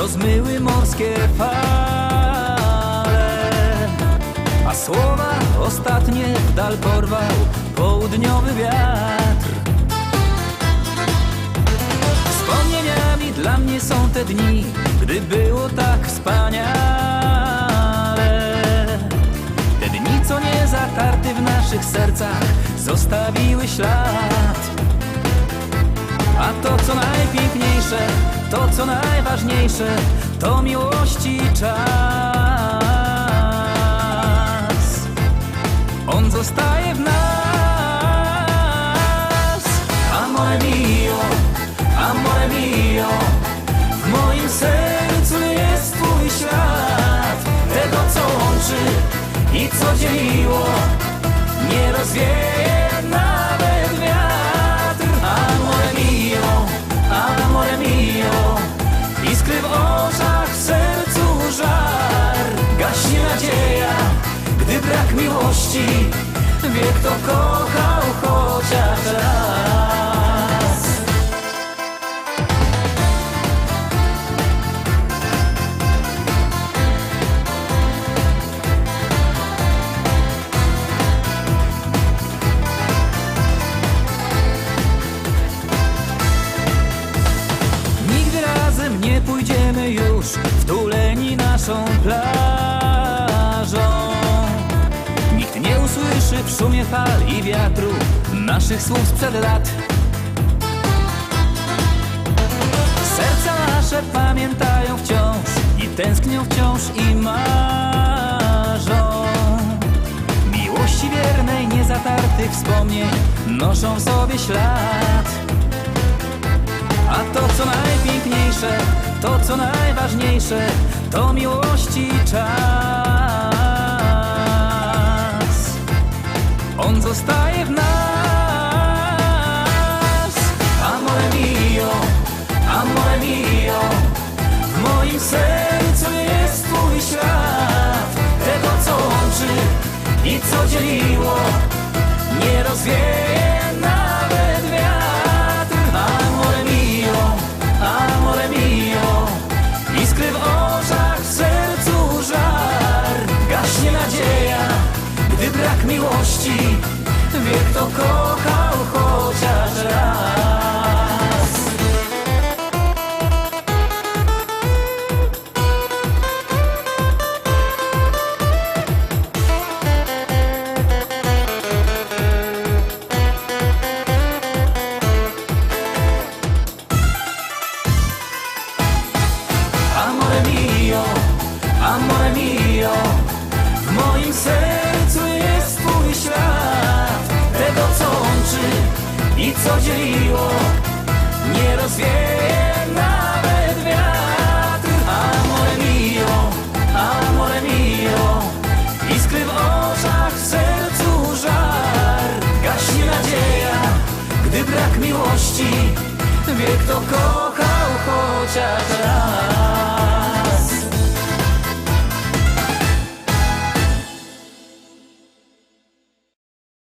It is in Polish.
rozmyły morskie fale, a słowa ostatnie w dal porwał południowy wiatr. Wspomnieniami dla mnie są te dni, gdy było tak wspaniale. Te dni, co nie zatarty w naszych sercach, zostawiły ślad. A to, co najpiękniejsze, to, co najważniejsze, to miłości czas. On zostaje w nas. Amore mio, amore mio, w moim sercu jest twój świat. Tego, co łączy i co dzieliło, nie rozwieje nawet wiatr. Amore mio, amore mio, iskry w oczach, w sercu żar. Gaśnie nadzieja, gdy brak miłości, wie kto kochał chociaż raz. Nigdy razem nie pójdziemy już wtuleni naszą plażą. Nikt nie usłyszy w szumie fal i wiatru naszych słów sprzed lat. Serca nasze pamiętają wciąż i tęsknią wciąż i marzą. Miłości wiernej, niezatartych wspomnień noszą w sobie ślad. A to, co najpiękniejsze, to, co najważniejsze, to miłości czas. On zostaje w nas. Amore mio, amore mio, w moim sercu jest twój świat. Tego, co łączy i co dzieliło, nie rozwieje nawet wiatr. Amore mio, amore mio, iskry w oczach, w sercu żar. Gaśnie nadzieja, gdy brak miłości, wie kto kochał chociaż raz. Amore mio, amore mio, w moim sercu jest twój świat. Tego, co łączy i co dzieliło, nie rozwieje nawet wiatr. Amore mio, amore mio, iskry w oczach, w sercu żar. Gaśnie nadzieja, gdy brak miłości, wie kto kochał chociaż raz.